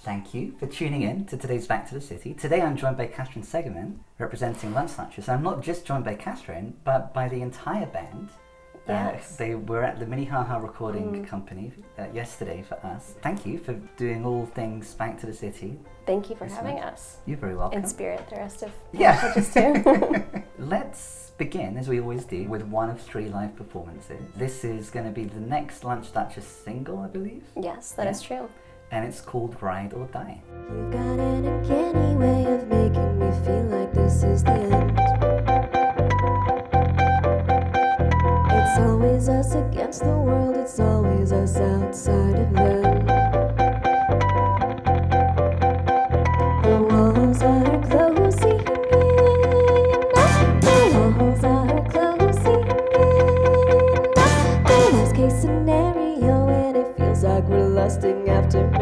Thank you for tuning in to today's Back to the City. Today I'm joined by Katharine Seggerman, representing Lunch Snatchers. I'm not just joined by Katharine, but by the entire band. Yes. They were at the Minnehaha Recording Company yesterday for us. Thank you for doing all things Back to the City. Thank you for having us. You're very welcome. In spirit, the rest of Lunches too. Let's begin, as we always do, with one of 3 live performances. This is going to be the next Lunch Duchess single, I believe. Yes, that is true. And it's called Ride or Die. You've got an uncanny way of making me feel like this is the end. It's always us against the world, it's always us outside of them. The walls are closing in, the walls are closing in. The worst case scenario, and it feels like we're lusting after men.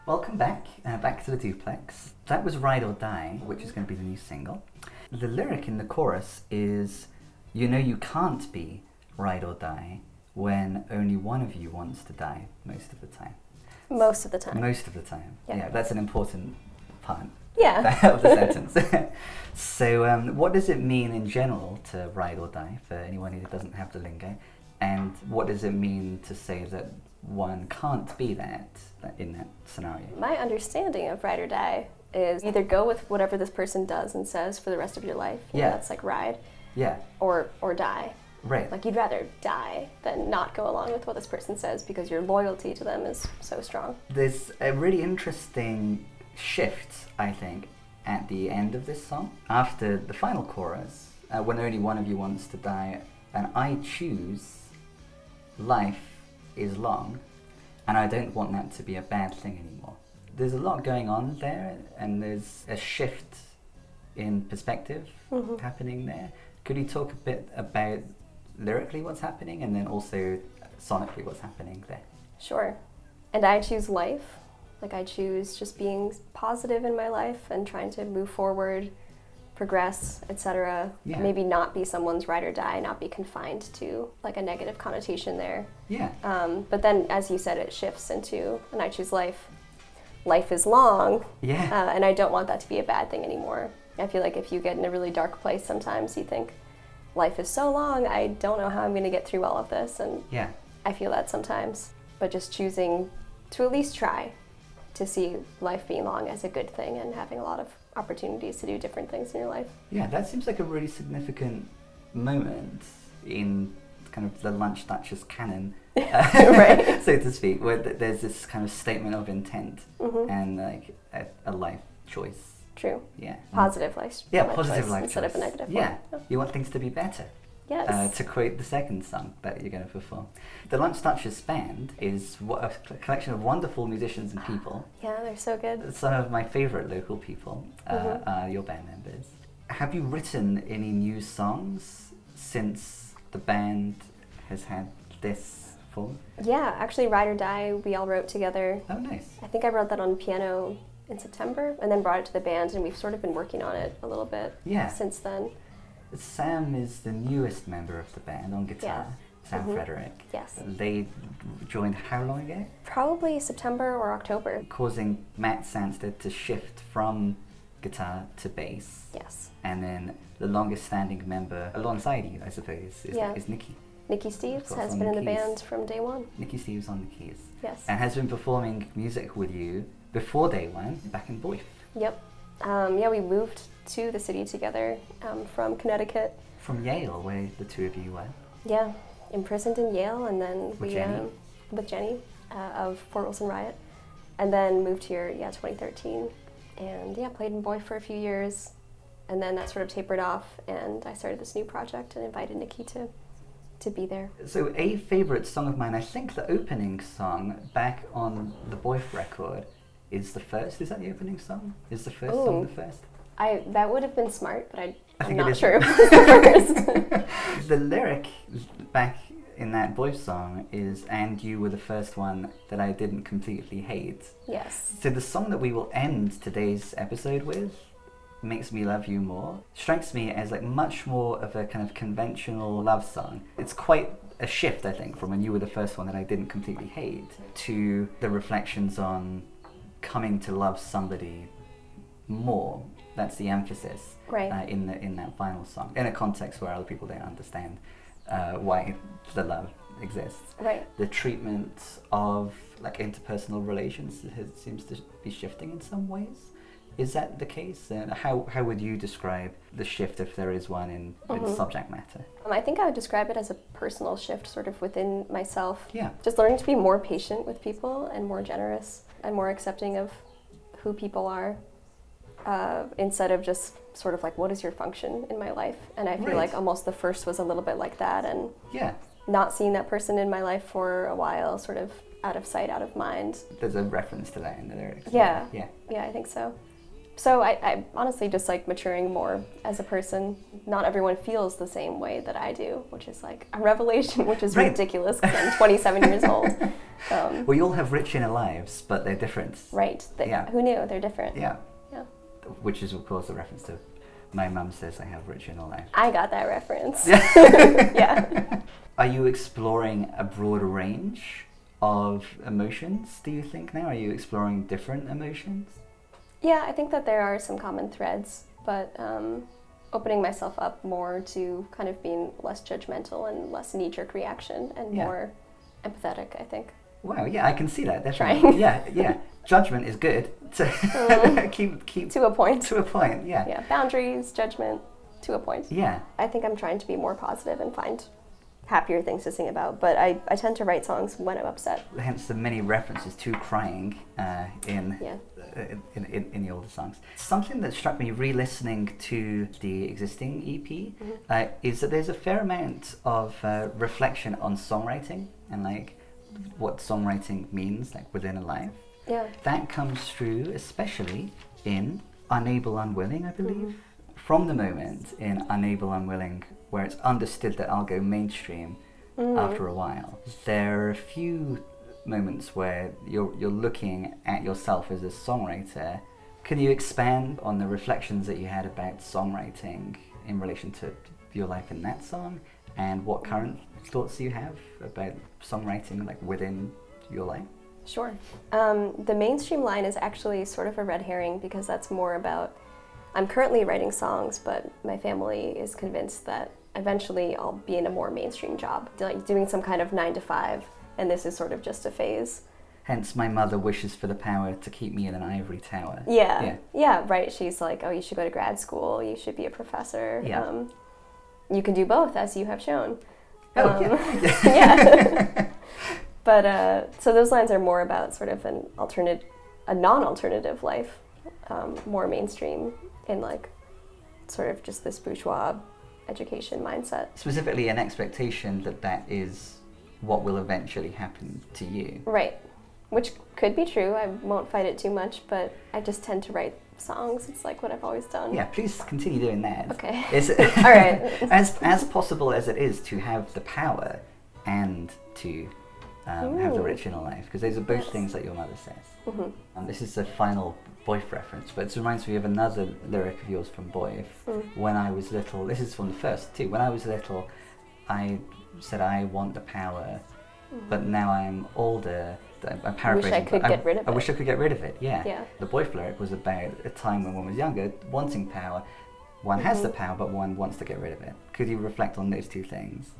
Welcome back, back to the duplex. That was Ride or Die, which is going to be the new single. The lyric in the chorus is, you know you can't be ride or die when only one of you wants to die most of the time. Most of the time. Most of the time. Yeah. Yeah, that's an important part Yeah. of the sentence. So what does it mean in general to ride or die for anyone who doesn't have the lingo? And what does it mean to say that one can't be that in that scenario? My understanding of ride or die is either go with whatever this person does and says for the rest of your life. You know, that's like ride. Yeah. Or die. Right. Like you'd rather die than not go along with what this person says because your loyalty to them is so strong. There's a really interesting shift, I think, at the end of this song. After the final chorus, when only one of you wants to die, and I choose life is long, and I don't want that to be a bad thing anymore. There's a lot going on there, and there's a shift in perspective happening there. Could you talk a bit about lyrically what's happening, and then also sonically what's happening there? Sure. And I choose life. Like, I choose just being positive in my life and trying to move forward, progress, etc. Yeah. Maybe not be someone's ride or die, not be confined to like a negative connotation there. Yeah. But then, as you said, it shifts into, and I choose life. Life is long. Yeah. And I don't want that to be a bad thing anymore. I feel like if you get in a really dark place, sometimes you think, life is so long, I don't know how I'm going to get through all of this. And Yeah. I feel that sometimes. But just choosing to at least try to see life being long as a good thing and having a lot of opportunities to do different things in your life. Yeah, that seems like a really significant moment in kind of the Lunch Duchess canon, Right. so to speak, where there's this kind of statement of intent and like a life choice. True. Yeah. Positive life. Yeah, life positive choice life instead choice. of a negative Yeah, one. you want things to be better. Yes. To quote the second song that you're going to perform. The Lunch Duchess Band is a collection of wonderful musicians and people. Yeah, they're so good. Some of my favourite local people are your band members. Have you written any new songs since the band has had this form? Yeah, actually, Ride or Die, we all wrote together. Oh, nice. I think I wrote that on piano in September and then brought it to the band, and we've sort of been working on it a little bit since then. Sam is the newest member of the band on guitar, Sam Frederick. Yes. They joined how long ago? Probably September or October. Causing Matt Sandsted to shift from guitar to bass. Yes. And then the longest standing member alongside you, I suppose, is Nikki. Nikki Steves Of course, has on been the in the keys. band from day one. Nikki Steves on the keys. Yes. And has been performing music with you before day one, back in Boyf. Yep. We moved to the city together from Connecticut. From Yale, where the two of you were. Yeah, imprisoned in Yale, and then With Jenny? With Jenny of Fort Wilson Riot, and then moved here, 2013, and played in Boy for a few years, and then that sort of tapered off, and I started this new project and invited Nikki to be there. So a favourite song of mine, I think the opening song back on the Boyf record is the first. Is that the opening song? Is the first song the first? That would have been smart, but I I'm think it not is. sure it was the first. The lyric back in that Boyf song is, and you were the first one that I didn't completely hate. Yes. So the song that we will end today's episode with, Makes Me Love You More, strikes me as like much more of a kind of conventional love song. It's quite a shift, I think, from when you were the first one that I didn't completely hate to the reflections on coming to love somebody more. That's the emphasis in that final song, in a context where other people don't understand why the love exists. Right. The treatment of like interpersonal relations seems to be shifting in some ways. Is that the case? And how would you describe the shift, if there is one, in subject matter? I think I would describe it as a personal shift sort of within myself. Yeah. Just learning to be more patient with people and more generous and more accepting of who people are instead of just sort of like, what is your function in my life? And I feel like almost the first was a little bit like that, and not seeing that person in my life for a while, sort of out of sight, out of mind. There's a reference to that in the lyrics. Yeah, Yeah, I think so. So I honestly just like maturing more as a person. Not everyone feels the same way that I do, which is like a revelation, which is ridiculous because I'm 27 years old. We all have rich inner lives, but they're different. Right. Who knew? They're different. Yeah. Yeah. Which is, of course, a reference to my mum says I have rich inner lives. I got that reference. Yeah. Are you exploring a broader range of emotions, do you think, now? Are you exploring different emotions? Yeah, I think that there are some common threads, but opening myself up more to kind of being less judgmental and less knee-jerk reaction and more empathetic, I think. Wow, yeah, I can see that, definitely. Trying. Yeah. Judgment is good. Keep to a point. To a point, yeah. Yeah, boundaries, judgment, to a point. Yeah. I think I'm trying to be more positive and find happier things to sing about, but I tend to write songs when I'm upset. Hence the many references to crying in the older songs. Something that struck me re-listening to the existing EP is that there's a fair amount of reflection on songwriting and like what songwriting means, like within a life. Yeah. That comes through especially in Unable Unwilling, I believe. From the moment in Unable Unwilling where it's understood that I'll go mainstream after a while, there are a few moments where you're looking at yourself as a songwriter. Can you expand on the reflections that you had about songwriting in relation to your life in that song, and what current thoughts you have about songwriting like within your life? Sure. The mainstream line is actually sort of a red herring because that's more about, I'm currently writing songs, but my family is convinced that eventually I'll be in a more mainstream job, like doing some kind of 9-to-5, and this is sort of just a phase. Hence my mother wishes for the power to keep me in an ivory tower. Yeah, right. She's like, oh, you should go to grad school, you should be a professor. Yeah. You can do both, as you have shown. Oh, yeah. But, so those lines are more about sort of a non-alternative life, more mainstream in like sort of just this bourgeois education mindset. Specifically an expectation that is what will eventually happen to you. Right. Which could be true. I won't fight it too much, but I just tend to write songs. It's like what I've always done. Yeah, please continue doing that. Okay. All right. As possible as it is to have the power and to have the original life, because those are both things that your mother says. This is the final Boyf reference, but it reminds me of another lyric of yours from Boyf. When I was little, this is from the first too. When I was little, I said I want the power, but now I'm older. I'm paraphrasing. I wish I could get rid of it. I wish I could get rid of it, yeah. Yeah. The Boyf lyric was about a time when one was younger, wanting power. One has the power, but one wants to get rid of it. Could you reflect on those two things?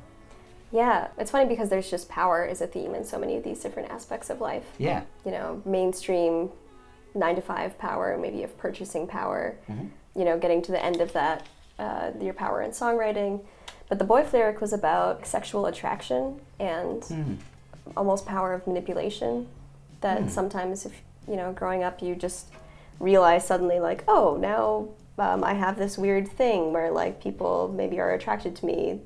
Yeah, it's funny because there's just power is a theme in so many of these different aspects of life. Yeah. You know, mainstream 9-to-5 power, maybe of purchasing power, you know, getting to the end of that, your power in songwriting. But the Boyf lyric was about sexual attraction and almost power of manipulation, that sometimes if, you know, growing up you just realize suddenly like, oh, now I have this weird thing where like people maybe are attracted to me,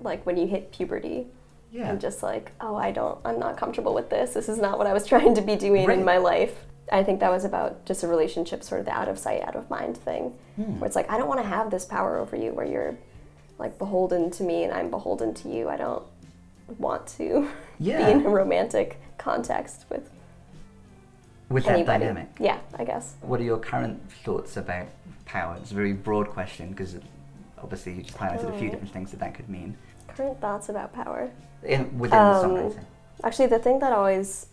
like when you hit puberty. Yeah. I'm just like, oh, I'm not comfortable with this. This is not what I was trying to be doing in my life. I think that was about just a relationship, sort of the out of sight, out of mind thing, where it's like, I don't want to have this power over you where you're like beholden to me and I'm beholden to you. I don't want to be in a romantic context with that anybody. dynamic. Yeah, I guess. What are your current thoughts about power? It's a very broad question because obviously you just highlighted a few different things that could mean. Current thoughts about power. Within the songwriting. Actually, the thing that always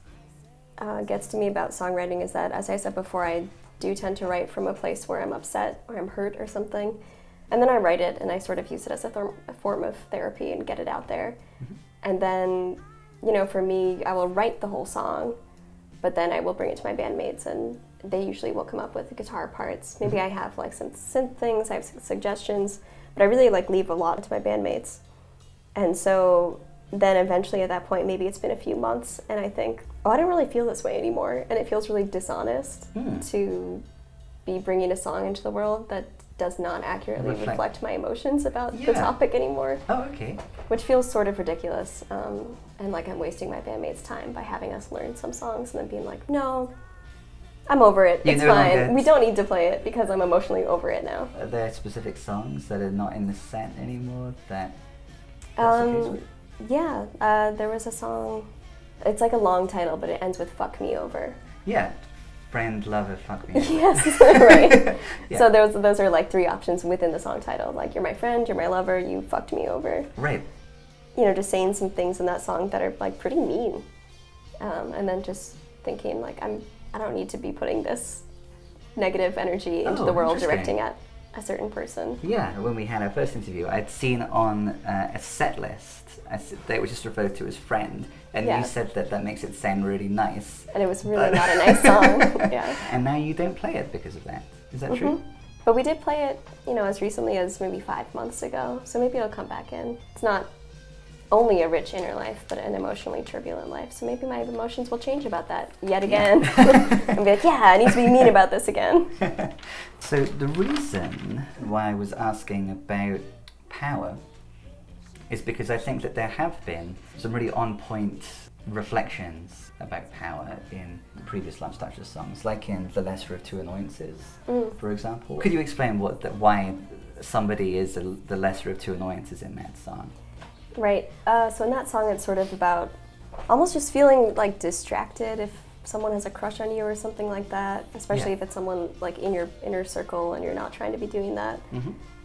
gets to me about songwriting is that, as I said before, I do tend to write from a place where I'm upset or I'm hurt or something. And then I write it and I sort of use it as a form of therapy and get it out there. And then, you know, for me, I will write the whole song, but then I will bring it to my bandmates and they usually will come up with guitar parts. Maybe I have like some synth things, I have suggestions, but I really like leave a lot to my bandmates. And so then eventually at that point, maybe it's been a few months and I think, oh, I don't really feel this way anymore. And it feels really dishonest to be bringing a song into the world that does not accurately reflect my emotions about the topic anymore. Oh, okay. Which feels sort of ridiculous. And like I'm wasting my bandmates' time by having us learn some songs and then being like, no, I'm over it. It's fine. We don't need to play it because I'm emotionally over it now. Are there specific songs that are not in the set anymore that's the case with? Yeah, there was a song, it's like a long title, but it ends with "fuck me over." Yeah, friend, lover, fuck me over. Yes, right. So those are like 3 options within the song title. Like, you're my friend, you're my lover, you fucked me over. Right. You know, just saying some things in that song that are like pretty mean. And then just thinking like, I don't need to be putting this negative energy into the world directing at a certain person. Yeah, when we had our first interview, I'd seen on a set list that was just referred to as friend, and you said that makes it sound really nice. And it was really not a nice song. Yeah. And now you don't play it because of that. Is that true? But we did play it, you know, as recently as maybe 5 months ago, so maybe it'll come back in. It's not only a rich inner life, but an emotionally turbulent life. So maybe my emotions will change about that yet again. And be like, yeah, I need to be mean about this again. So the reason why I was asking about power is because I think that there have been some really on-point reflections about power in the previous Lunch Duchess songs, like in The Lesser of Two Annoyances, for example. Could you explain why somebody is the lesser of two annoyances in that song? Right. So in that song, it's sort of about almost just feeling like distracted if someone has a crush on you or something like that, especially if it's someone like in your inner circle and you're not trying to be doing that.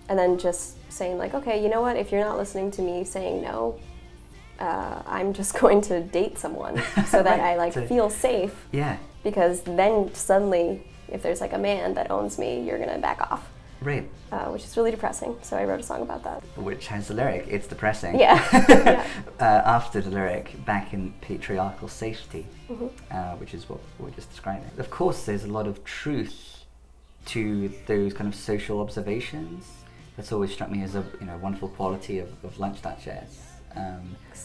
And then just saying like, okay, you know what, if you're not listening to me saying no, I'm just going to date someone so that I like feel safe. Yeah. Because then suddenly, if there's like a man that owns me, you're gonna back off. Right. Which is really depressing. So I wrote a song about that. Which has the lyric, it's depressing. Yeah. After the lyric, back in patriarchal safety, which is what we're just describing. Of course, there's a lot of truth to those kind of social observations. That's always struck me as a wonderful quality of Lunch Duchess.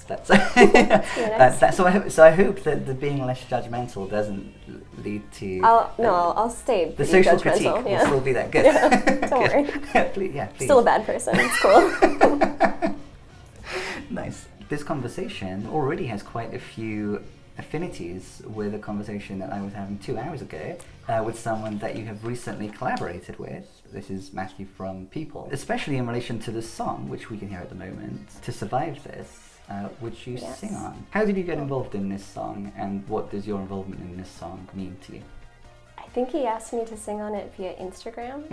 So I hope that the being less judgmental doesn't lead to. I'll stay. The social judgmental, critique will still be that good. Yeah, don't worry. Please. Still a bad person. It's cool. Nice. This conversation already has quite a few affinities with a conversation that I was having 2 hours ago with someone that you have recently collaborated with. This is Matthew from People. Especially in relation to the song, which we can hear at the moment, To Survive This, which you sing on. How did you get involved in this song, and what does your involvement in this song mean to you? I think he asked me to sing on it via Instagram.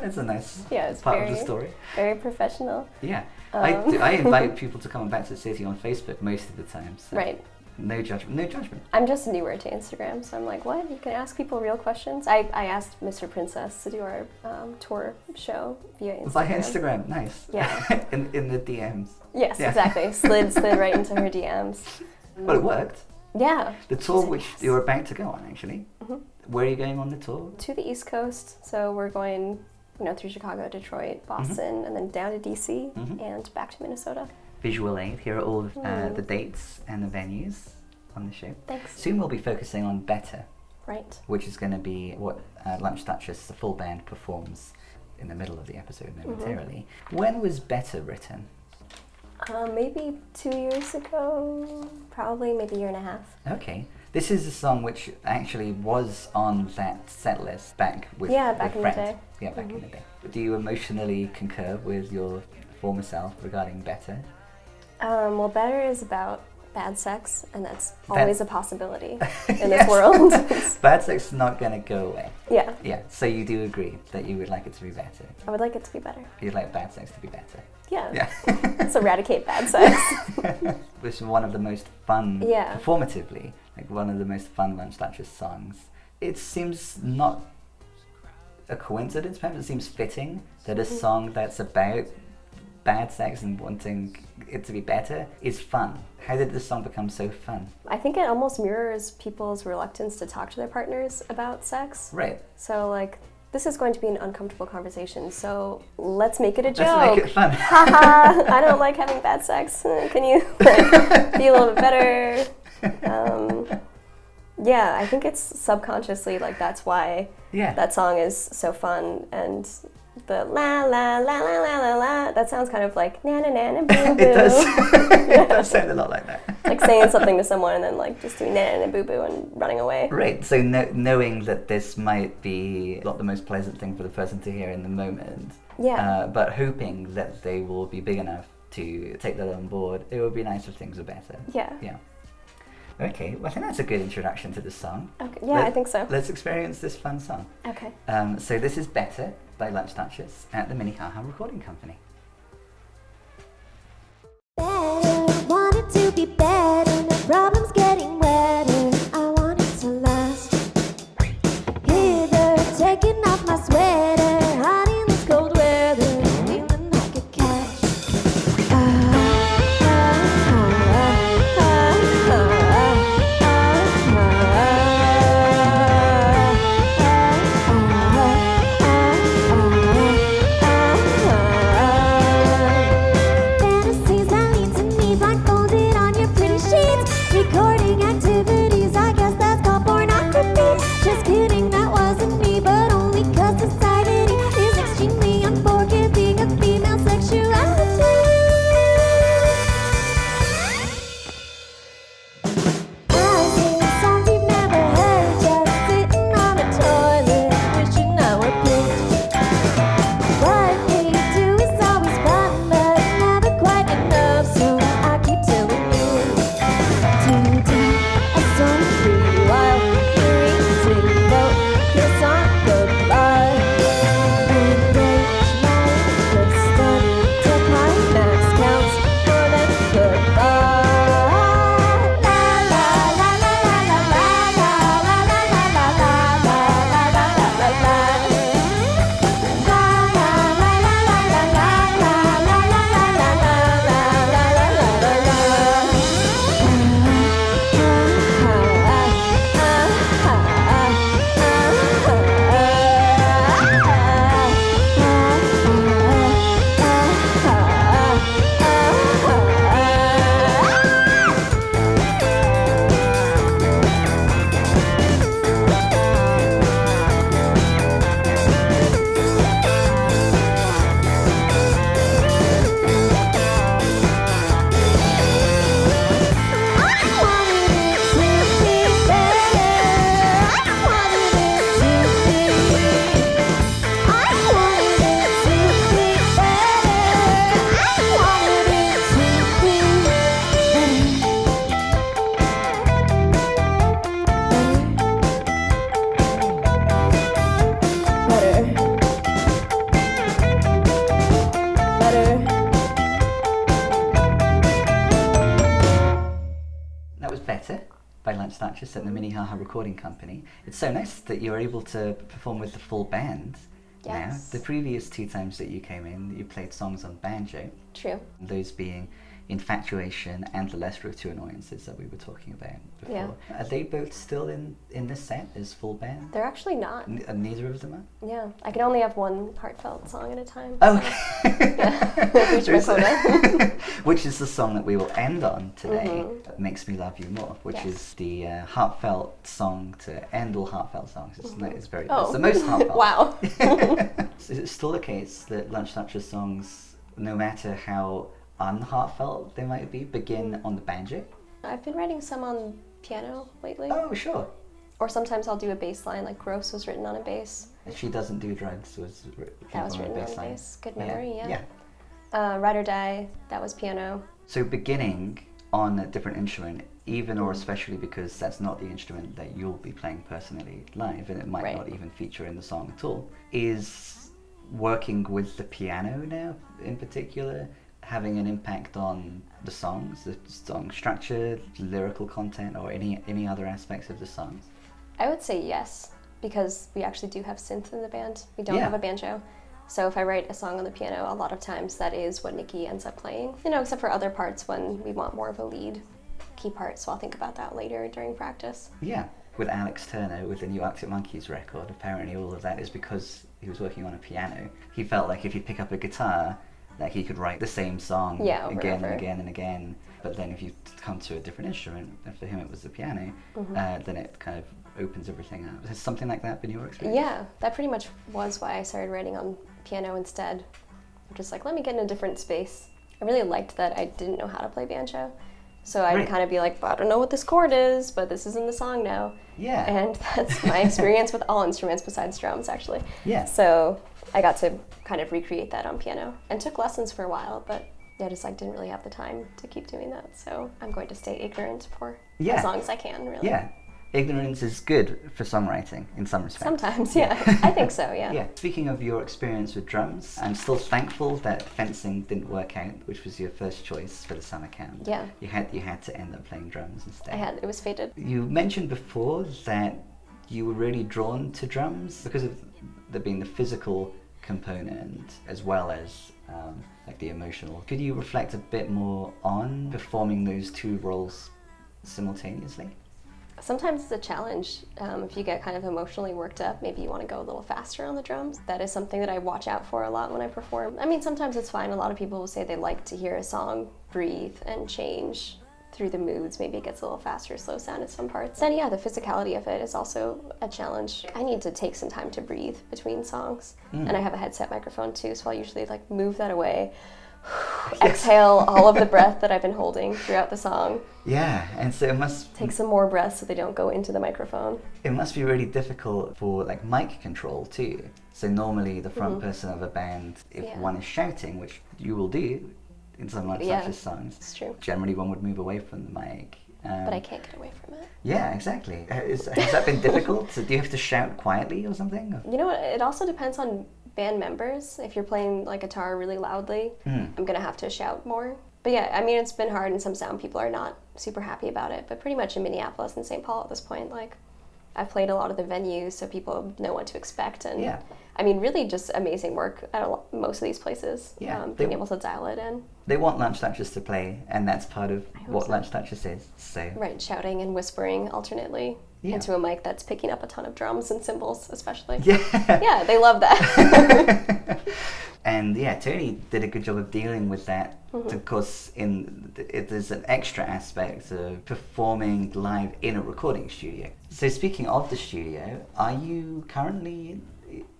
That's a nice part of the story. Very professional. Yeah. I invite people to come on Back to the City on Facebook most of the time. So. Right. No judgment. I'm just newer to Instagram, so I'm like, what? You can ask people real questions? I asked Mr. Princess to do our tour show via Instagram. Via Instagram, nice. Yeah. in the DMs. Yes, exactly. Slid right into her DMs. Well, it worked. Yeah. The tour which you're about to go on, actually. Where are you going on the tour? To the East Coast. So we're going, through Chicago, Detroit, Boston, and then down to DC and back to Minnesota. Visual aid. Here are all of the dates and the venues on the show. Thanks. Soon we'll be focusing on Better. Right. Which is going to be what Lunch Duchess, the full band, performs in the middle of the episode momentarily. When was Better written? Maybe 2 years ago, probably maybe a year and a half. Okay. This is a song which actually was on that set list back with back in Fred. the day. Yeah, back in the day. Do you emotionally concur with your former self regarding Better? Well, Better is about bad sex, and that's always a possibility in this world. Bad sex is not going to go away. Yeah. Yeah, so you do agree that you would like it to be better? I would like it to be better. You'd like bad sex to be better? Yeah. Let's eradicate bad sex. This is one of the most fun, performatively, like one of the most fun Lunch Duchess songs. It seems not a coincidence, perhaps it seems fitting that a song that's about bad sex and wanting it to be better is fun. How did this song become so fun? I think it almost mirrors people's reluctance to talk to their partners about sex. Right. So like, this is going to be an uncomfortable conversation, so let's make it a joke. Let's make it fun. Haha, I don't like having bad sex. Can you be a little bit better? Yeah, I think it's subconsciously like that's why that song is so fun, and the la la la la la la la, that sounds kind of like na na na na boo boo. It does. It does sound a lot like that. Like saying something to someone and then like just doing na na na boo boo and running away. Right. So knowing that this might be not the most pleasant thing for the person to hear in the moment. Yeah. But hoping that they will be big enough to take that on board. It would be nice if things were better. Yeah. Yeah. Okay, well I think that's a good introduction to the song. Okay, yeah, I think so. Let's experience this fun song. Okay. So this is Better by Lunch Duchess at the Minnehaha Recording Company. Better, want it to be better, no problems getting wetter, I want it to last. Hither, taking off my sweater, hot in this cold weather, feeling like a cat. Fantasies that lead to me blindfolded on your pretty sheets. Recording activity. Duchess at the Minnehaha Recording Company. It's so nice that you're able to perform with the full band now. Yes. The previous 2 times that you came in, you played songs on banjo. True. Those being Infatuation and The Lesser of Two Annoyances that we were talking about before. Yeah. Are they both still in this set as full band? They're actually not. Neither of them are? Yeah, I can only have one heartfelt song at a time. Oh, So. Yeah, reach my quota. Which is the song that we will end on today, Makes Me Love You More, which Yes. is the heartfelt song to end all heartfelt songs. It's it's Oh. the most heartfelt. Wow. Is it still the case that Lunch Duchess songs, no matter how unheartfelt they might be, begin on the banjo? I've been writing some on piano lately. Oh, sure. Or sometimes I'll do a bass line, like Gross was written on a bass. She Doesn't Do Drugs was That was on written a on bass a line. bass. Good memory, yeah. Yeah. Ride or Die, that was piano. So beginning on a different instrument, even or especially because that's not the instrument that you'll be playing personally live, and it might Right. not even feature in the song at all, is working with the piano now in particular having an impact on the songs, the song structure, lyrical content, or any other aspects of the songs? I would say yes, because we actually do have synth in the band. We don't Yeah. have a banjo. So if I write a song on the piano, a lot of times that is what Nikki ends up playing. You know, except for other parts when we want more of a lead key part, so I'll think about that later during practice. Yeah. With Alex Turner, with the new Arctic Monkeys record, apparently all of that is because he was working on a piano. He felt like if he'd pick up a guitar, like he could write the same song Yeah, over again and over. and again and again. But then if you come to a different instrument, and for him it was the piano, then it kind of opens everything up. Has something like that been your experience? Yeah, that pretty much was why I started writing on piano instead. I'm just like, let me get in a different space. I really liked that I didn't know how to play banjo. So I'd Right. kind of be like, I don't know what this chord is, but this is in the song now. Yeah. And that's my experience with all instruments besides drums, actually. Yeah. So I got to kind of recreate that on piano and took lessons for a while, but I just didn't really have the time to keep doing that. So I'm going to stay ignorant for Yeah. as long as I can, really. Yeah. Ignorance is good for songwriting in some respects. Sometimes, yeah. I think so, yeah. Yeah. Speaking of your experience with drums, I'm still thankful that fencing didn't work out, which was your first choice for the summer camp. Yeah. You had to end up playing drums instead. It was fated. You mentioned before that you were really drawn to drums because of there being the physical component as well as like the emotional. Could you reflect a bit more on performing those two roles simultaneously? Sometimes it's a challenge. If you get kind of emotionally worked up, maybe you want to go a little faster on the drums. That is something that I watch out for a lot when I perform. I mean, sometimes it's fine. A lot of people will say they like to hear a song breathe and change through the moods. Maybe it gets a little faster, slow sound at some parts. Then yeah, the physicality of it is also a challenge. I need to take some time to breathe between songs. And I have a headset microphone too, so I'll usually move that away. Exhale all of the breath that I've been holding throughout the song. Yeah, and so it must Take some more breaths so they don't go into the microphone. be really difficult for mic control too. So normally the front person of a band, if Yeah. one is shouting, which you will do in some Yeah, such as songs, it's true. generally one would move away from the mic. But I can't get away from it. Yeah, exactly. Has that been difficult? So do you have to shout quietly or something? Or? You know what? It also depends on band members. If you're playing guitar really loudly, I'm gonna have to shout more. But yeah, I mean, it's been hard, and some sound people are not super happy about it. But pretty much in Minneapolis and St. Paul at this point, I've played a lot of the venues, so people know what to expect. And Yeah. I mean, really just amazing work at most of these places. Yeah, being able to dial it in. They want Lunch Duchess to play, and that's part of hope what so. Lunch Duchess is. So Right, shouting and whispering alternately Yeah. into a mic that's picking up a ton of drums and cymbals, especially. yeah. Yeah, they love that. And yeah, Tony did a good job of dealing with that. Of course, there's an extra aspect of performing live in a recording studio. So speaking of the studio, are you currently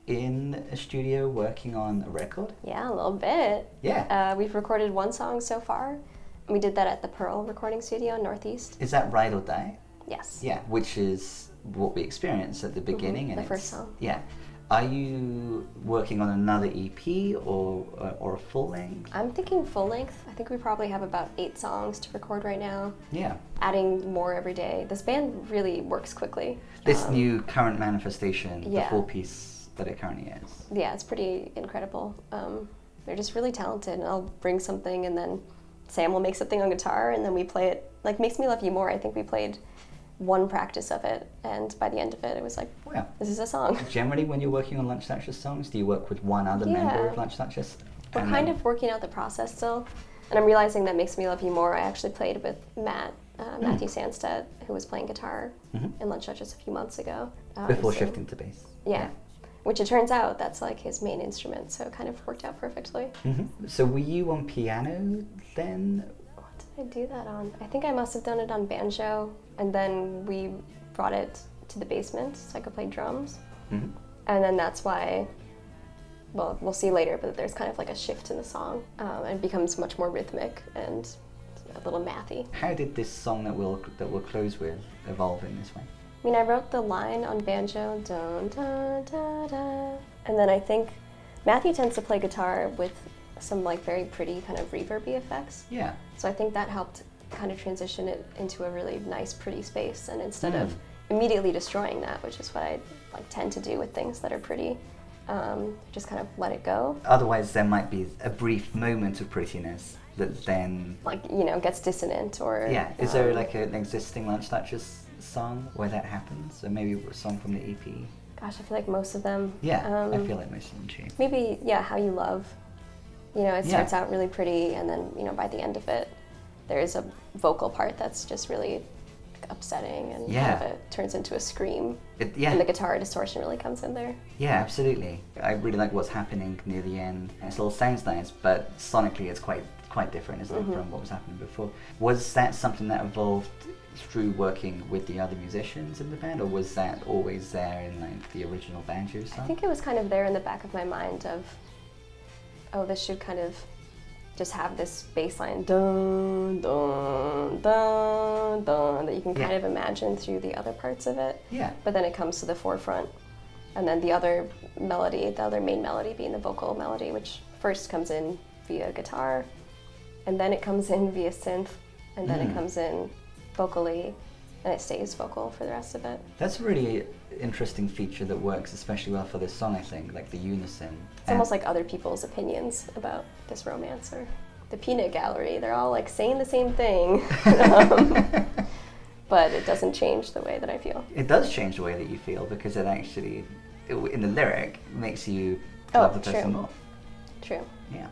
in a studio working on a record? Yeah, a little bit. Yeah. We've recorded one song so far. We did that at the Pearl recording studio in Northeast. Is that Ride or Die? Yes. Yeah, which is what we experienced at the beginning. And the it's- first song. Yeah. Are you working on another EP or a full length? I'm thinking full length. I think we probably have about 8 songs to record right now. Yeah. Adding more every day. This band really works quickly. This new current manifestation, the yeah. full piece that it currently is. Yeah, it's pretty incredible. They're just really talented. And I'll bring something, and then Sam will make something on guitar, and then we play it. Makes Me Love You More, I think we played one practice of it, and by the end of it, it was like, Well, this is a song. generally when you're working on Lunch Duchess songs, do you work with one other member of Lunch Duchess? We're kind of working out the process still, and I'm realizing that Makes Me Love You More. I actually played with Matthew Sandstedt, who was playing guitar in Lunch Duchess a few months ago. Before shifting to bass. Yeah. Which it turns out that's like his main instrument, so it kind of worked out perfectly. So were you on piano then? What did I do that on? I think I must have done it on banjo, and then we brought it to the basement so I could play drums. And then that's why, well, we'll see later, but there's kind of like a shift in the song. It becomes much more rhythmic and a little mathy. How did this song that we'll close with evolve in this way? I mean, I wrote the line on banjo, dun, dun, da, da. And then I think Matthew tends to play guitar with some like very pretty kind of reverby effects. Yeah. So I think that helped kind of transition it into a really nice, pretty space. And instead of immediately destroying that, which is what I like tend to do with things that are pretty, just kind of let it go. Otherwise, there might be a brief moment of prettiness that then, like, you know, gets dissonant or... Yeah. Is there like an existing Lunch Duchess song where that happens? Or maybe a song from the EP? Gosh, I feel like most of them. Yeah, I feel like most of them too. Maybe, yeah, How You Love. You know, it starts out really pretty, and then, you know, by the end of it, there's a vocal part that's just really upsetting, and kind of it turns into a scream. And the guitar distortion really comes in there. Yeah, absolutely. I really like what's happening near the end. It still sounds nice, but sonically it's quite different, isn't it, from what was happening before. Was that something that evolved through working with the other musicians in the band, or was that always there in like the original banjo song? I think it was kind of there in the back of my mind of, oh, this should kind of just have this bass line, dun, dun, dun, dun, that you can kind of imagine through the other parts of it. Yeah. But then it comes to the forefront. And then the other melody, the other main melody being the vocal melody, which first comes in via guitar, and then it comes in via synth, and then it comes in vocally, and it stays vocal for the rest of it. That's a really interesting feature that works especially well for this song, I think, like the unison. It's almost like other people's opinions about this romance, or the peanut gallery. They're all like saying the same thing, but it doesn't change the way that I feel. It does change the way that you feel, because it actually, in the lyric, makes you love the person more. True. Yeah.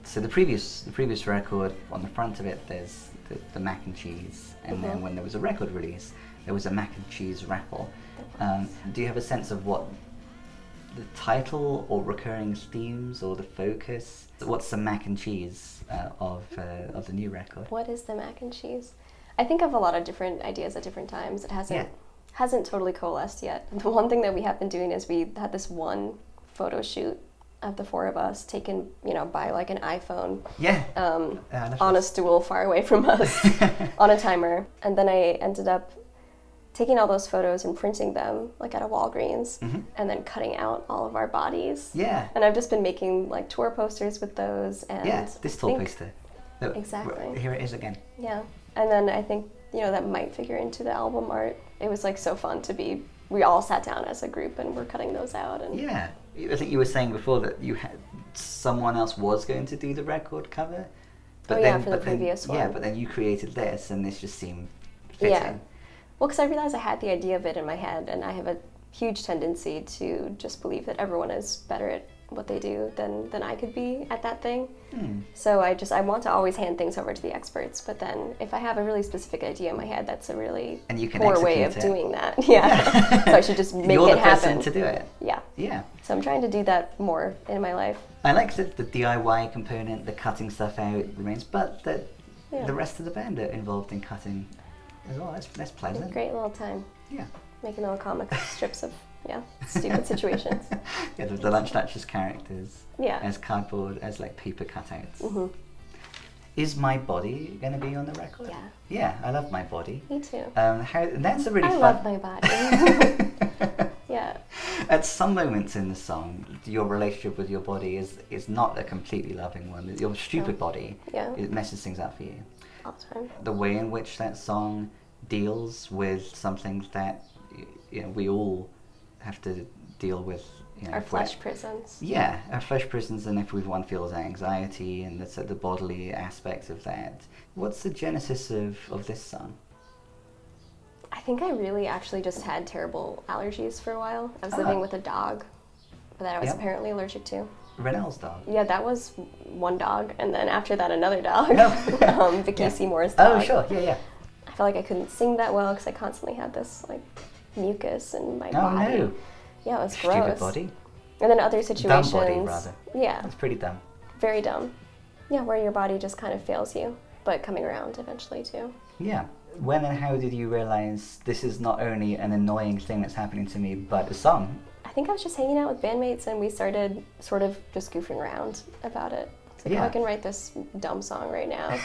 So the previous record, on the front of it, there's the mac and cheese, and then when there was a record release, there was a mac and cheese raffle. Do you have a sense of what the title or recurring themes or the focus? What's the mac and cheese of the new record? What is the mac and cheese? I think of a lot of different ideas at different times. It hasn't totally coalesced yet. The one thing that we have been doing is we had this one photo shoot of the four of us taken, you know, by like an iPhone. On a stool far away from us on a timer. And then I ended up taking all those photos and printing them like at a Walgreens, and then cutting out all of our bodies. Yeah. And I've just been making like tour posters with those. And this tour poster. Exactly. Here it is again. Yeah. And then I think, you know, that might figure into the album art. It was like so fun to be, we all sat down as a group and we're cutting those out. And yeah. I think you were saying before that you had someone else was going to do the record cover. But for the previous one. Yeah, but then you created this, and this just seemed fitting. Yeah. Well, because I realized I had the idea of it in my head, and I have a huge tendency to just believe that everyone is better at what they do than I could be at that thing. So I want to always hand things over to the experts, but then if I have a really specific idea in my head, that's a really poor way of doing that. Yeah. So I should just make it happen. You're the person to do it. Yeah. Yeah. So I'm trying to do that more in my life. I like the DIY component, the cutting stuff out remains, but the rest of the band are involved in cutting as well. That's pleasant. Great little time. Yeah. Making little comic strips of stupid situations. Yeah, the Lunch Duchess characters. Yeah. As cardboard, as like paper cutouts. Is My Body going to be on the record? Yeah. Yeah, I love My Body. Me too. That's a really fun... I love my body. Yeah. At some moments in the song, your relationship with your body is not a completely loving one. Your stupid body, it messes things up for you. All the time. The way in which that song deals with something that, you know, we all have to deal with, you know, our flesh prisons. Yeah, our flesh prisons, and if one feels anxiety and the bodily aspect of that. What's the genesis of this song? I think I really actually just had terrible allergies for a while. I was living with a dog that I was apparently allergic to. Renell's dog. Yeah, that was one dog, and then after that another dog. Vicky Seymour's Oh, dog. sure, yeah. I felt like I couldn't sing that well because I constantly had this like mucus in my Oh, body. no. Yeah, it was gross. Stupid body. And then other situations. Dumb body, rather. Yeah, That's pretty dumb. very dumb. Yeah, where your body just kind of fails you, but coming around eventually too. Yeah. When and how did you realize this is not only an annoying thing that's happening to me, but a song? I think I was just hanging out with bandmates and we started sort of just goofing around about it. It's like, Yeah. I can write this dumb song right now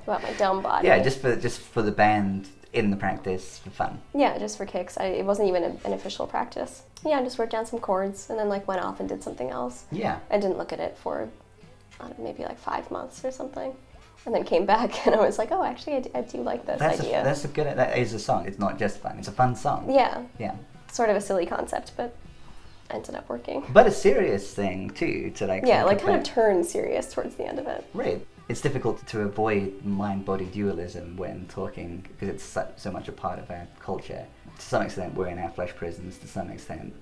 about my dumb body. Yeah, just for the band in the practice for fun. Yeah, just for kicks. It wasn't even an official practice. Yeah, I just wrote down some chords and then like went off and did something else. Yeah. I didn't look at it for maybe like 5 months or something. And then came back and I was like, oh, actually, I do like this idea. That is a song. It's not just fun. It's a fun song. Yeah. Yeah. Sort of a silly concept, but ended up working. But a serious thing too to like. Yeah, think like kind of about. turned serious towards the end of it. Right. It's difficult to avoid mind-body dualism when talking because it's so much a part of our culture. To some extent, we're in our flesh prisons. To some extent,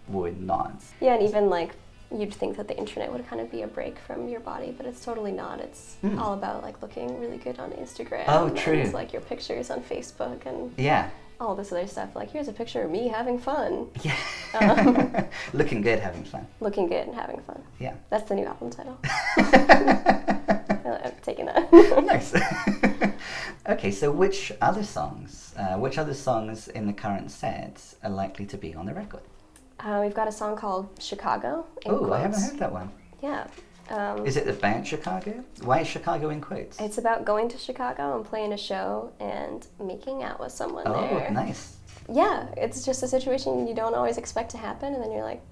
we're not. Yeah, and even like you'd think that the internet would kind of be a break from your body, but it's totally not. It's all about like looking really good on Instagram. Oh, true. And like your pictures on Facebook and Yeah. all this other stuff. Like, here's a picture of me having fun. Yeah. Looking good, having fun. Looking good and having fun. Yeah. That's the new album title. I'm taking that. Nice. Okay, so which other songs in the current set are likely to be on the record? We've got a song called Chicago. In Oh, quotes. I haven't heard that one. Yeah. Is it about Chicago? Why is Chicago in quotes? It's about going to Chicago and playing a show and making out with someone there. Oh, nice. Yeah, it's just a situation you don't always expect to happen, and then you're like,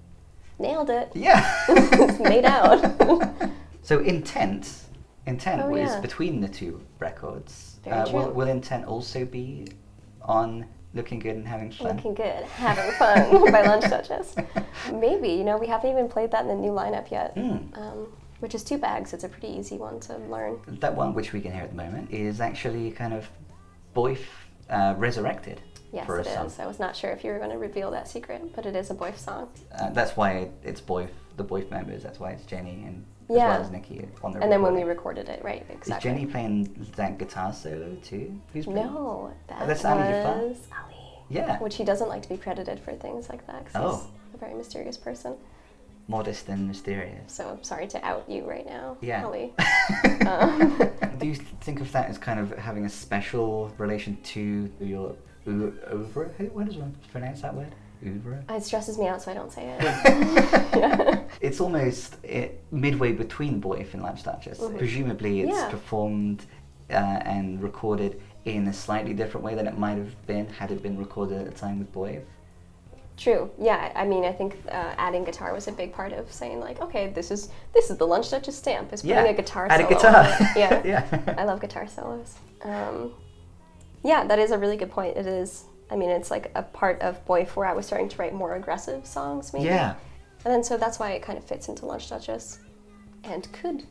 nailed it. Yeah. It's made out. So Intent Oh, was yeah. between the two records. Very true. Will Intent also be on Looking Good and Having Fun? Looking good, having fun by Lunch Duchess. Maybe, we haven't even played that in the new lineup yet, which is too bad 'cause it's a pretty easy one to learn. That one, which we can hear at the moment, is actually kind of Boyf resurrected. Yes, for a it song. is. I was not sure if you were going to reveal that secret, but it is a Boyf song. That's why it's Boyf, the Boyf members. That's why it's Jenny and as Yeah. well as Nikki on the And then when we recording. recorded it, right, Is exactly. Jenny playing that guitar solo too? Who's playing? No, that that's Ali Jafar? was Ali. Yeah. Which he doesn't like to be credited for things like that because he's Oh. a very mysterious person. Modest and mysterious. So I'm sorry to out you right now, Yeah. Ali. Do you think of that as kind of having a special relation to your oeuvre? What does one pronounce that word? Oeuvre? It stresses me out, so I don't say it. It's almost midway between Boyf and Lunch Duchess. Presumably it's Yeah. performed and recorded in a slightly different way than it might have been had it been recorded at the time with Boyf. True. Yeah. I mean, I think adding guitar was a big part of saying like, okay, this is the Lunch Duchess stamp. Is putting a guitar Add solo. a guitar. On it. Yeah. Yeah. I love guitar solos. Yeah, that is a really good point. It is. I mean, it's like a part of Boyf where I was starting to write more aggressive songs, maybe. Yeah. And then so that's why it kind of fits into Lunch Duchess, and could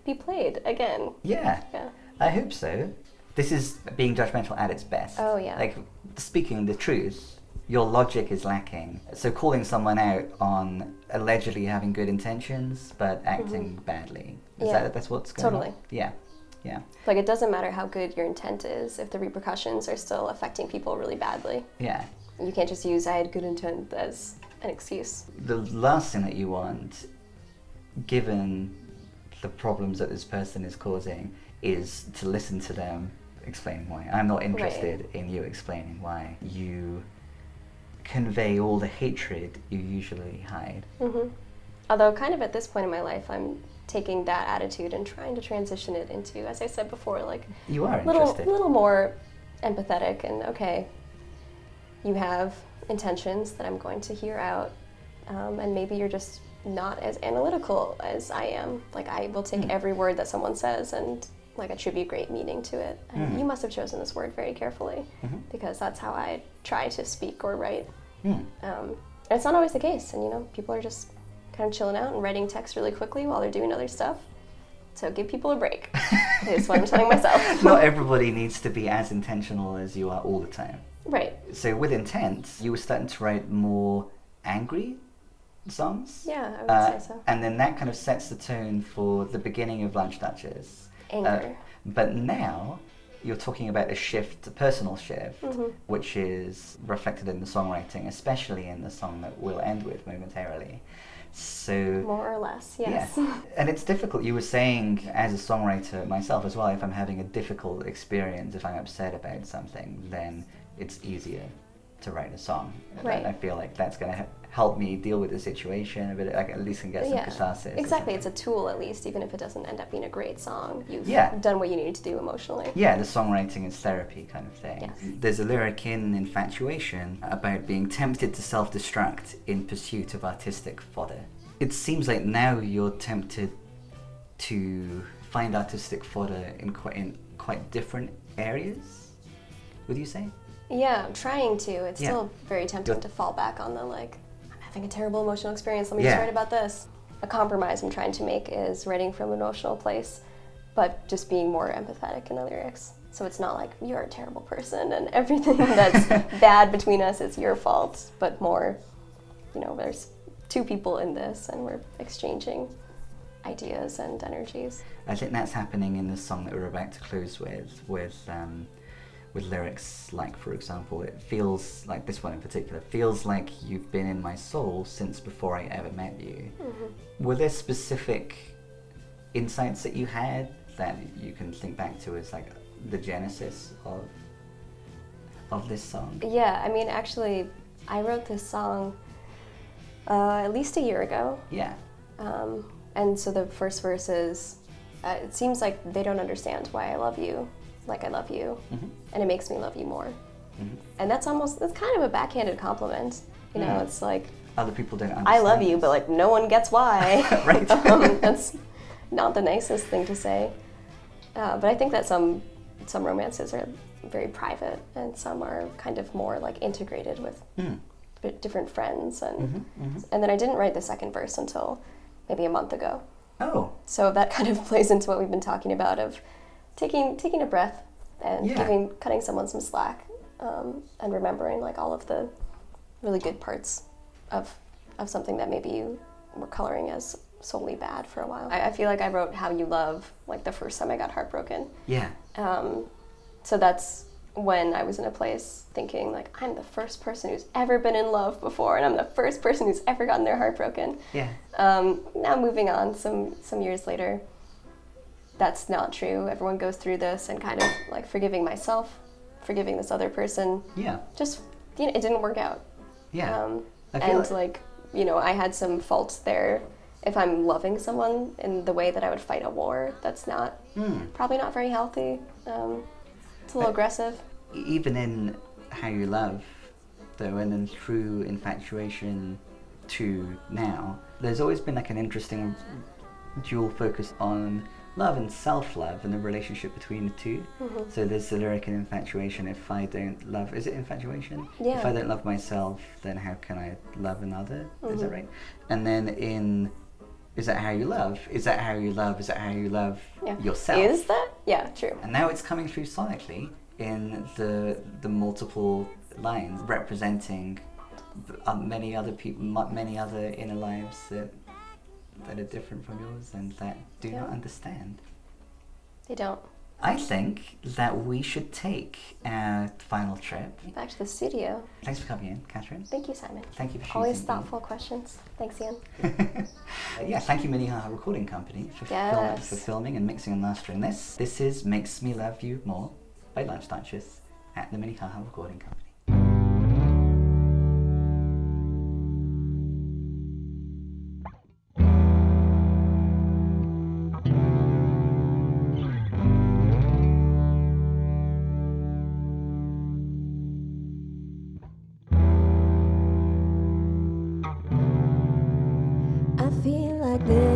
be played again. Yeah. Yeah. I hope so. This is being judgmental at its best. Oh, yeah. Like, speaking the truth, your logic is lacking. So calling someone out on allegedly having good intentions but acting badly. Yeah. That's what's going Totally. on? Yeah. Yeah. Like, it doesn't matter how good your intent is if the repercussions are still affecting people really badly. Yeah. You can't just use I had good intent as an excuse. The last thing that you want, given the problems that this person is causing, is to listen to them explaining why. I'm not interested in you explaining why you convey all the hatred you usually hide. Although kind of at this point in my life, I'm taking that attitude and trying to transition it into, as I said before, like You are little interested. more empathetic and okay, you have intentions that I'm going to hear out, and maybe you're just not as analytical as I am. Like I will take every word that someone says and like attribute great meaning to it. And you must have chosen this word very carefully because that's how I try to speak or write. And it's not always the case, and people are just kind of chilling out and writing text really quickly while they're doing other stuff. So give people a break, is what I'm telling myself. Not everybody needs to be as intentional as you are all the time. Right. So with intent, you were starting to write more angry songs. Yeah, I would say so. And then that kind of sets the tone for the beginning of Lunch Duchess. Anger. But now you're talking about a shift, a personal shift, which is reflected in the songwriting, especially in the song that we'll end with momentarily. So More or less, yes. yeah. And it's difficult. You were saying, as a songwriter myself as well, if I'm having a difficult experience, if I'm upset about something, then it's easier to write a song. Right. And I feel like that's going to help me deal with the situation a bit. I at least can get some catharsis. Exactly. It's a tool, at least, even if it doesn't end up being a great song. You've done what you needed to do emotionally. Yeah, the songwriting is therapy kind of thing. Yes. There's a lyric in Infatuation about being tempted to self-destruct in pursuit of artistic fodder. It seems like now you're tempted to find artistic fodder in quite different areas, would you say? Yeah, I'm trying to. It's still very tempting to fall back on the, like, I'm having a terrible emotional experience, let me just write about this. A compromise I'm trying to make is writing from an emotional place, but just being more empathetic in the lyrics. So it's not like, you're a terrible person and everything that's bad between us is your fault, but more, you know, there's two people in this and we're exchanging ideas and energies. I think that's happening in the song that we're about to close with lyrics like, for example, it feels like, this one in particular, feels like you've been in my soul since before I ever met you. Were there specific insights that you had that you can think back to as like the genesis of this song? Yeah, I mean, actually, I wrote this song at least a year ago. Yeah. And so the first verse is, it seems like they don't understand why I love you like I love you, and it makes me love you more. And that's kind of a backhanded compliment. You know, it's like, other people don't understand. I love you, but like no one gets why. Right. That's not the nicest thing to say. But I think that some romances are very private, and some are kind of more like integrated with different friends. And and then I didn't write the second verse until maybe a month ago. Oh. So that kind of plays into what we've been talking about of taking a breath and cutting someone some slack, and remembering like all of the really good parts of something that maybe you were coloring as solely bad for a while. I feel like I wrote How You Love like the first time I got heartbroken. Yeah. So that's when I was in a place thinking like, I'm the first person who's ever been in love before, and I'm the first person who's ever gotten their heart broken. Yeah. Now moving on some years later, that's not true. Everyone goes through this, and kind of like forgiving myself, forgiving this other person. Yeah. Just, you know, it didn't work out. Yeah. And like, you know, I had some faults there. If I'm loving someone in the way that I would fight a war, that's not, probably not very healthy. It's a little aggressive. Even in How You Love, though, and then through Infatuation to now, there's always been like an interesting dual focus on love and self-love and the relationship between the two. So there's the lyric in Infatuation, if I don't love, is it Infatuation? Yeah. If I don't love myself, then how can I love another? Is that right? And then in Is That How You Love? Is that how you love? Is that how you love yourself? Is that? Yeah, true. And now it's coming through sonically in the multiple lines representing many other people, many other inner lives that are different from yours and that do not understand. They don't. I think that we should take our final trip. Back to the studio. Thanks for coming in, Katharine. Thank you, Simon. Thank you for shooting. Always thoughtful questions. Thanks, Ian. Yeah, thank you, Minnehaha Recording Company, for filming and mixing and mastering this. This is Makes Me Love You More by Lunch Duchess at the Minnehaha Recording Company. I feel like this.